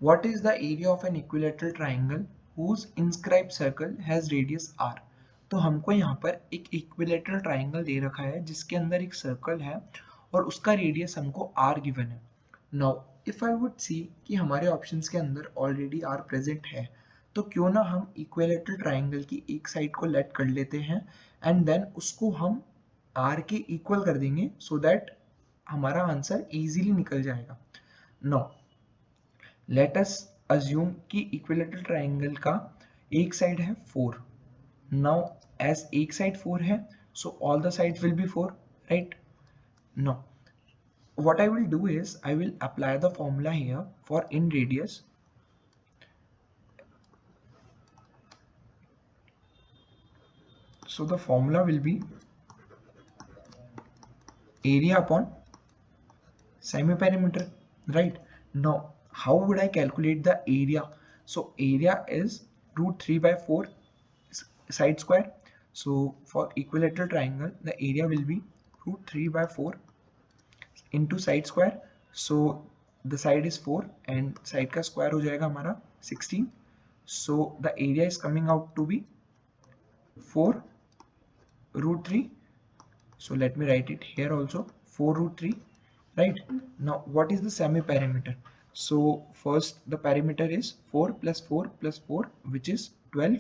What is the area of an equilateral triangle whose inscribed circle has radius r? तो हमको यहाँ पर एक इक्विलेटरल ट्राइंगल दे रखा है जिसके अंदर एक सर्कल है और उसका रेडियस हमको r गिवन है. नाउ इफ आई वुड सी कि हमारे ऑप्शंस के अंदर ऑलरेडी r प्रेजेंट है, तो क्यों ना हम इक्विलेटरल ट्राइंगल की एक साइड को लेट कर लेते हैं एंड देन उसको हम r के इक्वल कर देंगे सो दैट हमारा आंसर इजीली निकल जाएगा. नाउ लेट अस अज्यूम कि इक्विलेटरल ट्राइंगल का एक साइड है 4. नाउ एज एक साइड 4 है, so all the sides will be 4, right? Now what I will do is I will apply the formula here for in radius. So the formula will be area upon semi-perimeter, right? Now how would I calculate the area? So area is root 3 by 4 side square. So for equilateral triangle the area will be root 3 by 4 into side square. So the side is 4 and side का square हो जाएगा हमारा 16. So the area is coming out to be 4 root 3. So let me write it here also, 4 root 3, right? Now what is the semi perimeter? So first the perimeter is 4 plus 4 plus 4, which is 12.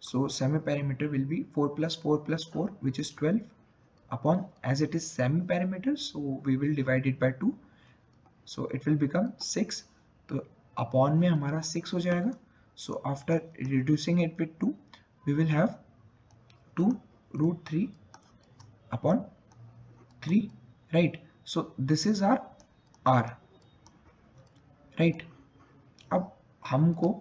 So semi perimeter will be 4 plus 4 plus 4, which is 12, upon, as it is semi perimeter, so we will divide it by 2, so it will become 6. तो upon में हमारा 6 हो जाएगा. So after reducing it with 2, we will have 2 root 3 upon 3, right? So this is our r, right? अब हमको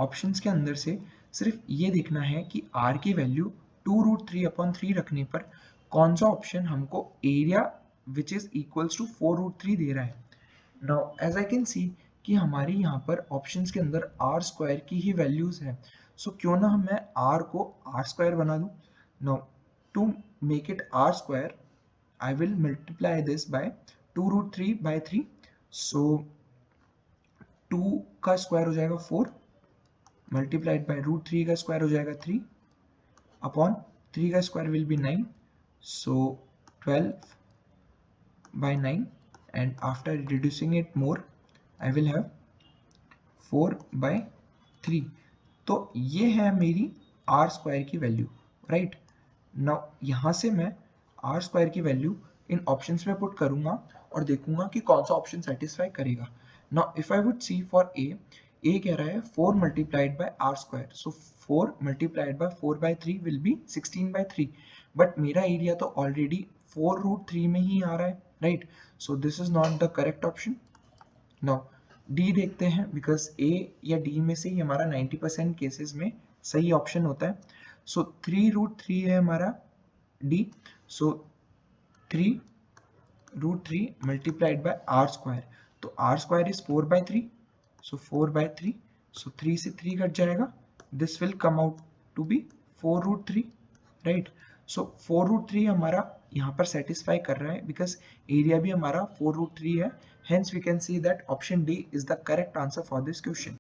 options के अंदर से सिर्फ ये देखना है कि r की वैल्यू 2 रूट 3 अपॉन 3 रखने पर कौन सा ऑप्शन हमको area which is equals to 4 root 3 दे रहा है. Now as I can see कि हमारे यहाँ पर ऑप्शंस के अंदर आर स्क्वायर की ही वैल्यूज है, सो क्यों ना मैं r को आर स्क्वायर बना दूँ. Now to make it r square I will multiply this by 2 root 3 by 3. So 2 का स्क्वायर हो जाएगा 4 मल्टीप्लाइड बाय रूट 3 का स्क्वायर हो जाएगा 3 अपॉन 3 का square will be 9. So 12 by 9 and after reducing it more I will have 4 by 3. तो ये है मेरी r स्क्वायर की वैल्यू, राइट? नाउ यहाँ से मैं आर स्क्वायर की वैल्यू इन ऑप्शंस में पुट करूंगा और देखूंगा कि कौन सा ऑप्शन सेटिस्फाई करेगा. Now if I would see for a कह रहा है 4 multiplied by r square, so 4 multiplied by 4 by 3 will be 16 by 3, but मेरा एरिया तो ऑलरेडी 4 रूट 3 में ही आ रहा है, right? So this is not the correct option. Now D देखते हैं, बिकॉज ए या डी में से ही हमारा 90% केसेस में सही ऑप्शन होता है. सो 3 रूट 3 है हमारा D. So 3 root 3 multiplied by r square. तो r square is 4 by 3. So 4 by 3. So 3 से 3 कट जाएगा. This will come out to be 4 root 3, right? So 4 root 3 हमारा यहाँ पर satisfy कर रहा है because area भी हमारा 4 root 3 है. Hence we can see that option D is the correct answer for this question.